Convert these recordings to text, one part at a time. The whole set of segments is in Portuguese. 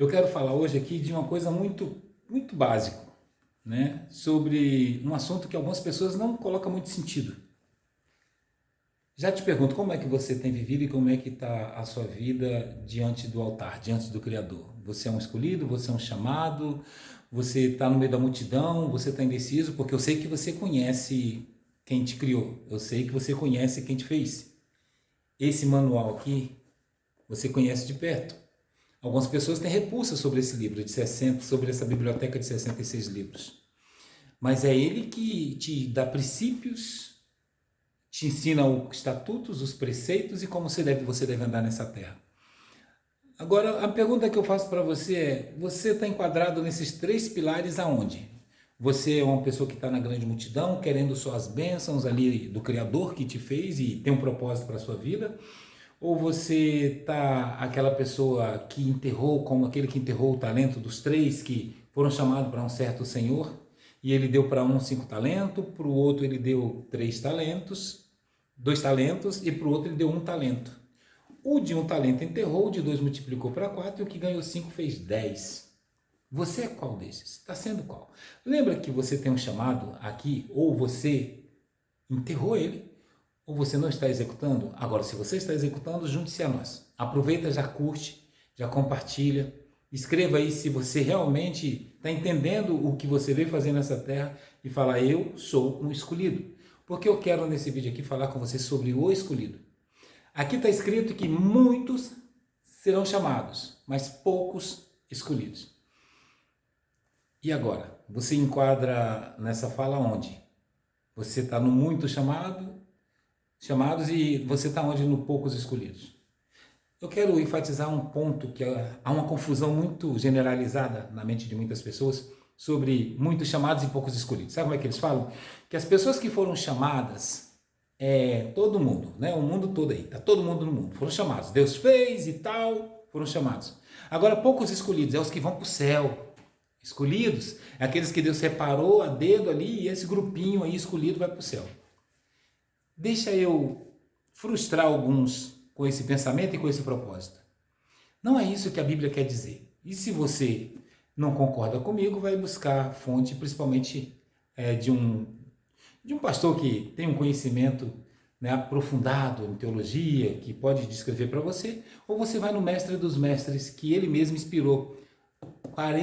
Eu quero falar hoje aqui de uma coisa muito básico, né? Sobre um assunto que algumas pessoas não colocam muito sentido. Já te pergunto, como é que você tem vivido e como é que está a sua vida diante do altar, diante do Criador? Você é um escolhido? Você é um chamado? Você está no meio da multidão? Você está indeciso? Porque eu sei que você conhece quem te criou. Eu sei que você conhece quem te fez. Esse manual aqui, você conhece de perto. Algumas pessoas têm repulsa sobre esse livro de 60, sobre essa biblioteca de 66 livros. Mas é ele que te dá princípios, te ensina os estatutos, os preceitos e como você deve andar nessa terra. Agora, a pergunta que eu faço para você é, você está enquadrado nesses três pilares aonde? Você é uma pessoa que está na grande multidão, querendo só as bênçãos ali do Criador que te fez e tem um propósito para a sua vida? Ou você está aquela pessoa que enterrou, como aquele que enterrou o talento dos três que foram chamados para um certo senhor, e ele deu para um 5 talentos, para o outro ele deu 3 talentos, 2 talentos, e para o outro ele deu 1 talento. O de 1 talento enterrou, o de 2 multiplicou para 4, e o que ganhou 5 fez 10. Você é qual desses? Está sendo qual? Lembra que você tem um chamado aqui, ou você enterrou ele, ou você não está executando? Agora, se você está executando, junte-se a nós. Aproveita, já curte, já compartilha. Escreva aí se você realmente está entendendo o que você veio fazer nessa terra e fala, eu sou um escolhido. Porque eu quero nesse vídeo aqui falar com você sobre o escolhido. Aqui está escrito que muitos serão chamados, mas poucos escolhidos. E agora? Você enquadra nessa fala onde? Você está no muito chamados e você está onde no poucos escolhidos. Eu quero enfatizar um ponto que há uma confusão muito generalizada na mente de muitas pessoas sobre muitos chamados e poucos escolhidos. Sabe como é que eles falam? Que as pessoas que foram chamadas, todo mundo, né? O mundo todo aí, tá todo mundo no mundo, foram chamados. Deus fez e tal, foram chamados. Agora, poucos escolhidos, é os que vão para o céu. Escolhidos, é aqueles que Deus separou a dedo ali e esse grupinho aí escolhido vai para o céu. Deixa eu frustrar alguns com esse pensamento e com esse propósito. Não é isso que a Bíblia quer dizer. E se você não concorda comigo, vai buscar fonte, principalmente de um pastor que tem um conhecimento, né, aprofundado em teologia, que pode descrever para você, ou você vai no mestre dos mestres, que ele mesmo inspirou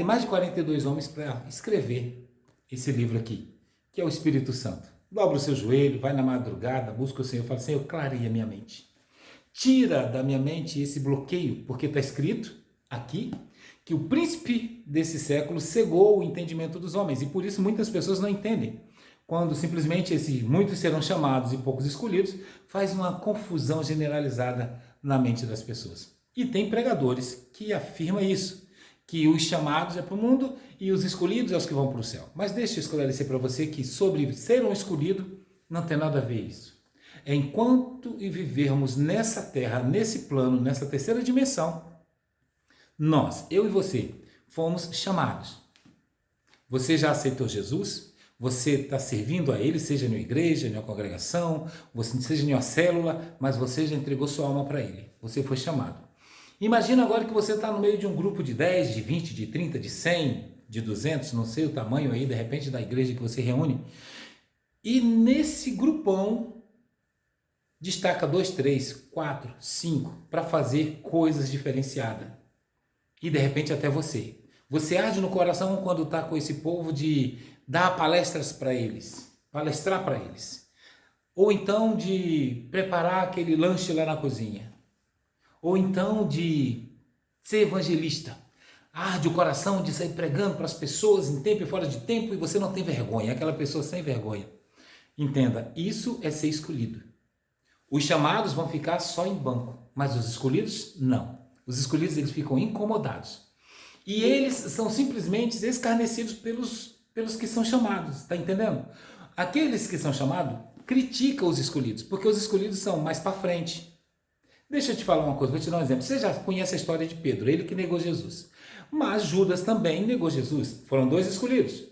mais de 42 homens para escrever esse livro aqui, que é o Espírito Santo. Dobra o seu joelho, vai na madrugada, busca o Senhor, fala, Senhor, clareia minha mente. Tira da minha mente esse bloqueio, porque está escrito aqui que o príncipe desse século cegou o entendimento dos homens, e por isso muitas pessoas não entendem. Quando simplesmente muitos serão chamados e poucos escolhidos, faz uma confusão generalizada na mente das pessoas. E tem pregadores que afirmam isso, que os chamados é para o mundo e os escolhidos é os que vão para o céu. Mas deixa eu esclarecer para você que sobre ser um escolhido não tem nada a ver isso. Enquanto vivermos nessa terra, nesse plano, nessa terceira dimensão, nós, eu e você, fomos chamados. Você já aceitou Jesus? Você está servindo a Ele, seja em uma igreja, em uma congregação, seja em uma célula, mas você já entregou sua alma para Ele. Você foi chamado. Imagina agora que você está no meio de um grupo de 10, de 20, de 30, de 100, de 200, não sei o tamanho aí, de repente, da igreja que você reúne. E nesse grupão, destaca 2, 3, 4, 5 para fazer coisas diferenciadas. E de repente até você. Você arde no coração quando está com esse povo de dar palestras para eles, palestrar para eles. Ou então de preparar aquele lanche lá na cozinha. Ou então de ser evangelista. Arde o coração de sair pregando para as pessoas em tempo e fora de tempo e você não tem vergonha, aquela pessoa sem vergonha. Entenda, isso é ser escolhido. Os chamados vão ficar só em banco, mas os escolhidos não. Os escolhidos eles ficam incomodados. E eles são simplesmente escarnecidos pelos que são chamados, está entendendo? Aqueles que são chamados criticam os escolhidos, porque os escolhidos são mais para frente. Deixa eu te falar uma coisa, vou te dar um exemplo. Você já conhece a história de Pedro, ele que negou Jesus. Mas Judas também negou Jesus. Foram 2 escolhidos.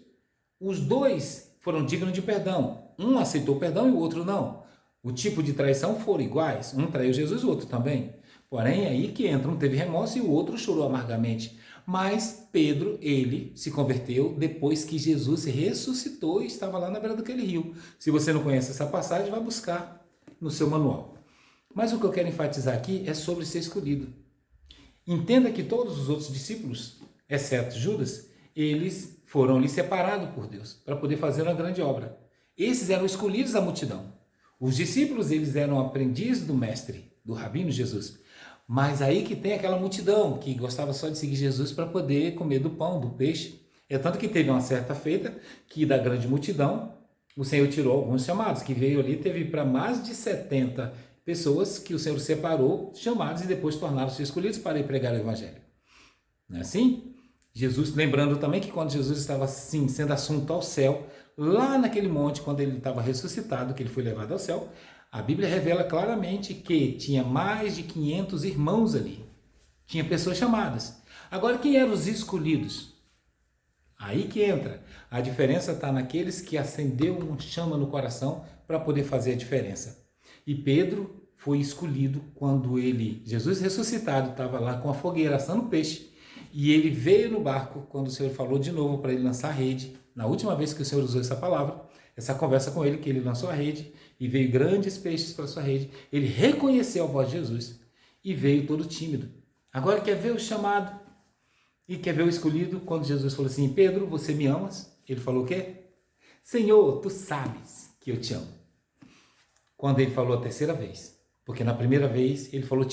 Os 2 foram dignos de perdão. Um aceitou o perdão e o outro não. O tipo de traição foram iguais. Um traiu Jesus, o outro também. Porém, é aí que entra, um teve remorso e o outro chorou amargamente. Mas Pedro, ele se converteu depois que Jesus ressuscitou e estava lá na beira daquele rio. Se você não conhece essa passagem, vai buscar no seu manual. Mas o que eu quero enfatizar aqui é sobre ser escolhido. Entenda que todos os outros discípulos, exceto Judas, eles foram ali separados por Deus para poder fazer uma grande obra. Esses eram escolhidos da multidão. Os discípulos, eles eram aprendizes do mestre, do rabino Jesus. Mas aí que tem aquela multidão que gostava só de seguir Jesus para poder comer do pão, do peixe. É tanto que teve uma certa feita que da grande multidão o Senhor tirou alguns chamados, que veio ali, teve para mais de 70 pessoas que o Senhor separou, chamados e depois tornaram-se escolhidos para ir pregar o evangelho. Não é assim? Jesus, lembrando também que quando Jesus estava assim, sendo assunto ao céu, lá naquele monte, quando ele estava ressuscitado, que ele foi levado ao céu, a Bíblia revela claramente que tinha mais de 500 irmãos ali. Tinha pessoas chamadas. Agora, quem eram os escolhidos? Aí que entra. A diferença está naqueles que acendeu uma chama no coração para poder fazer a diferença. E Pedro foi escolhido quando Jesus ressuscitado, estava lá com a fogueira assando peixe. E ele veio no barco quando o Senhor falou de novo para ele lançar a rede. Na última vez que o Senhor usou essa palavra, essa conversa com ele, que ele lançou a rede e veio grandes peixes para sua rede. Ele reconheceu a voz de Jesus e veio todo tímido. Agora quer ver o chamado e quer ver o escolhido? Quando Jesus falou assim: Pedro, você me amas? Ele falou o quê? Senhor, tu sabes que eu te amo. Quando ele falou a terceira vez, porque na primeira vez ele falou eu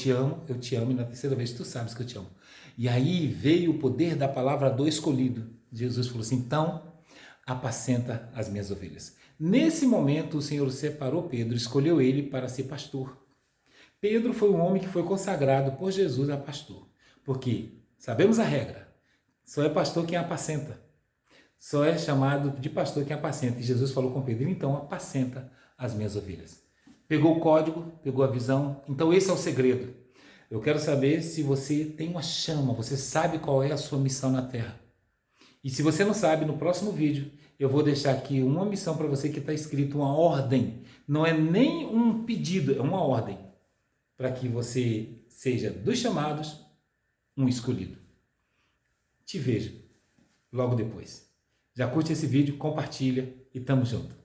te amo, e na terceira vez tu sabes que eu te amo. E aí veio o poder da palavra do escolhido. Jesus falou assim: então, apacenta as minhas ovelhas. Nesse momento, o Senhor separou Pedro, escolheu ele para ser pastor. Pedro foi um homem que foi consagrado por Jesus a pastor. Porque sabemos a regra: só é pastor quem apacenta. Só é chamado de pastor quem apacenta. E Jesus falou com Pedro: então, apacenta as minhas ovelhas. Pegou o código, pegou a visão. Então, esse é o segredo. Eu quero saber se você tem uma chama, você sabe qual é a sua missão na Terra. E se você não sabe, no próximo vídeo eu vou deixar aqui uma missão para você que está escrito, uma ordem. Não é nem um pedido, é uma ordem. Para que você seja dos chamados, um escolhido. Te vejo logo depois. Já curte esse vídeo, compartilha e tamo junto.